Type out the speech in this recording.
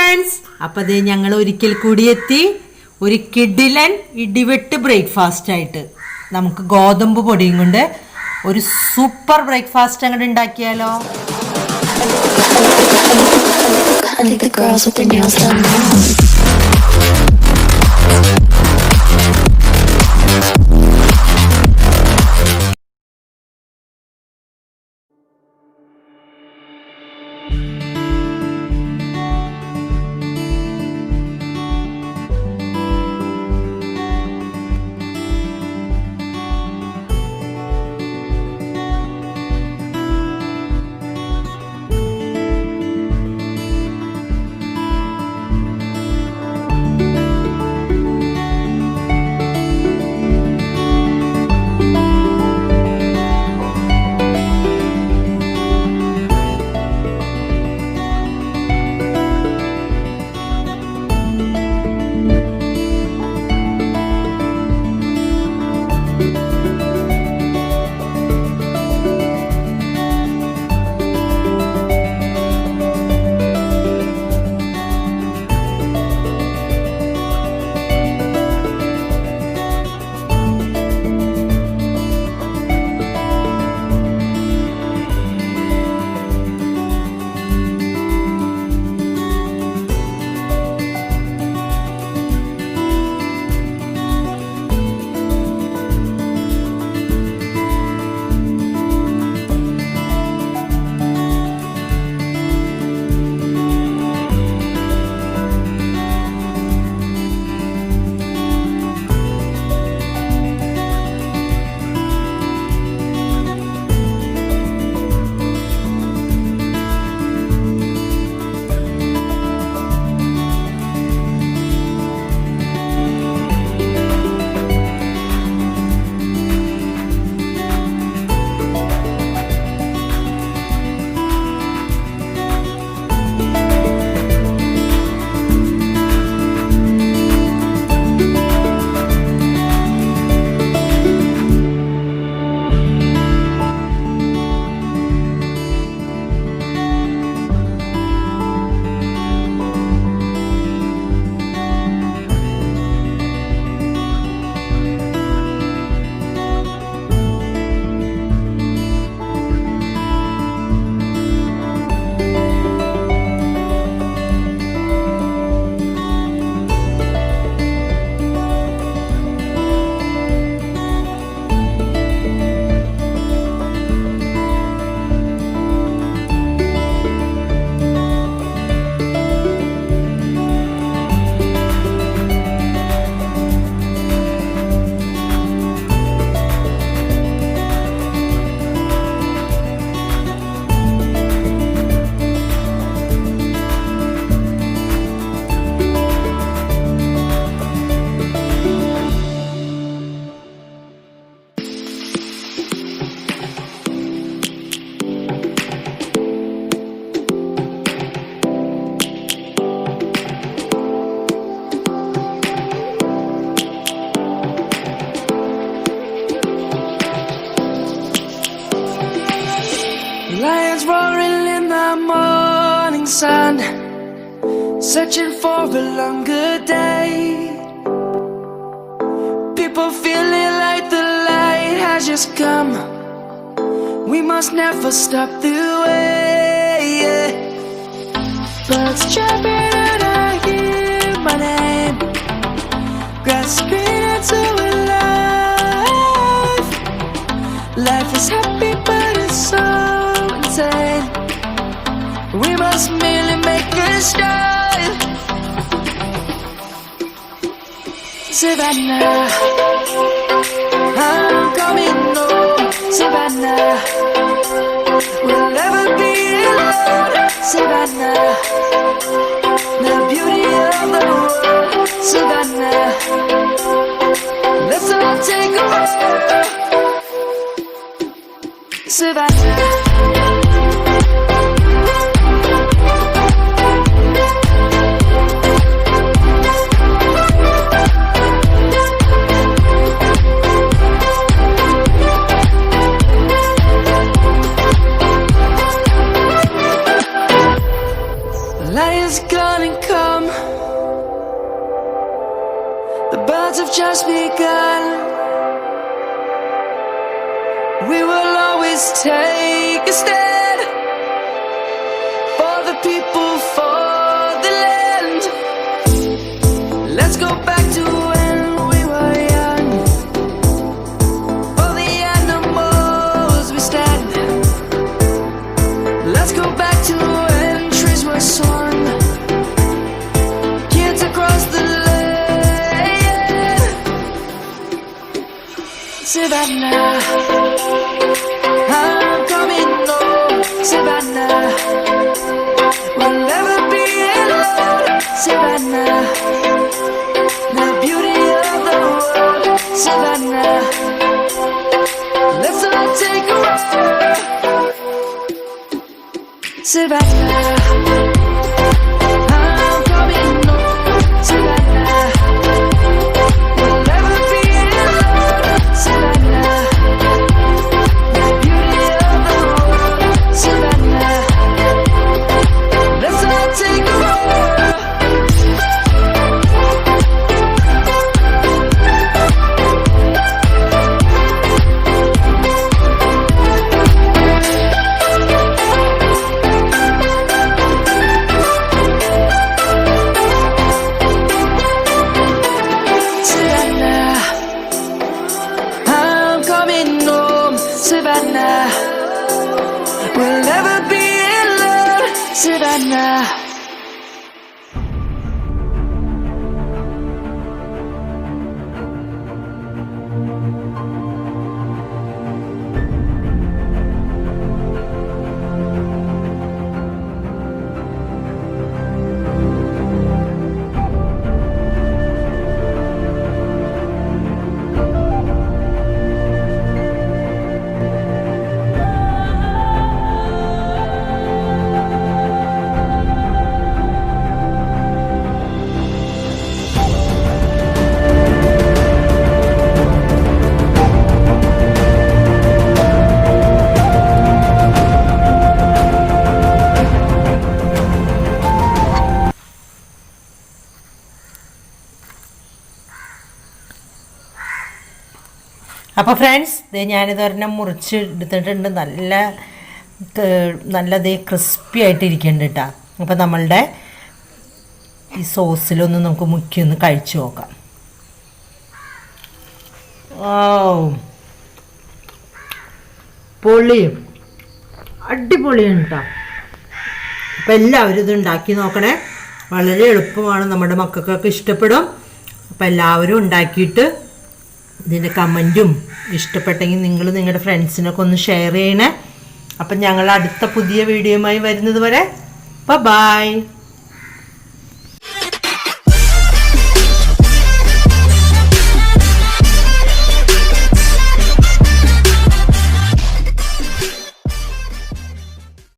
friends, അപ്പോൾ ദേ ഞങ്ങൾ ഒരിക്കൽ കൂടി എത്തി ഒരു കിഡിലൻ ഇടിവെട്ട് ബ്രേക്ക്ഫാസ്റ്റ് ആയിട്ട്. നമുക്ക് ഗോതമ്പ് പൊടിയും കൊണ്ട് ഒരു സൂപ്പർ ബ്രേക്ക്ഫാസ്റ്റ് അങ്ങോട്ട് ഉണ്ടാക്കിയാലോ? Lions roaring in the morning sun, searching for a longer day. People feeling like the light has just come. We must never stop the way. Birds chirping and I hear my name, grasping into a life. Life is happy but it's so insane. We must merely make a start. Savannah, I'm coming home. Savannah, we'll never be alone. Savannah, the beauty of the world. Savannah, let's all take a walk. Savannah. have just begun. We will always take a stand for the people, for the land. Let's go back to when we were young. For the animals we stand. Let's go back to when trees were swung. Kids across the land. Savannah, I'm coming home. Savannah, we'll never be alone. Savannah, the beauty of the world. Savannah, let's all take a ride. Savannah, I'm coming home. Savannah, we'll never be alone. Savannah, the beauty of the world. Savannah, let's all take a ride. Savannah, I'm coming home. Savannah, we'll never be alone. Savannah. അപ്പോൾ friends ഞാനിത് ഒരെണ്ണം മുറിച്ച് എടുത്തിട്ടുണ്ട്. നല്ലതേ crispy ആയിട്ട് ഇരിക്കുന്നുണ്ട് കേട്ടോ. അപ്പോൾ നമ്മളുടെ ഈ സോസിലൊന്ന് നമുക്ക് മുക്കി ഒന്ന് കഴിച്ചു നോക്കാം. പൊളിയും അടിപൊളിയാണ് കേട്ടോ. അപ്പോൾ എല്ലാവരും ഇത് ഉണ്ടാക്കി നോക്കണേ. വളരെ എളുപ്പമാണ്, നമ്മുടെ മക്കൾക്കൊക്കെ ഇഷ്ടപ്പെടും. അപ്പോൾ എല്ലാവരും ഉണ്ടാക്കിയിട്ട് ഇതിൻ്റെ കമൻറ്റും ഇഷ്ടപ്പെട്ടെങ്കിൽ നിങ്ങൾ നിങ്ങളുടെ ഫ്രണ്ട്സിനൊക്കെ ഒന്ന് ഷെയർ ചെയ്യണേ. അപ്പം ഞങ്ങൾ അടുത്ത പുതിയ വീഡിയോയുമായി വരുന്നത് വരെ ബൈ.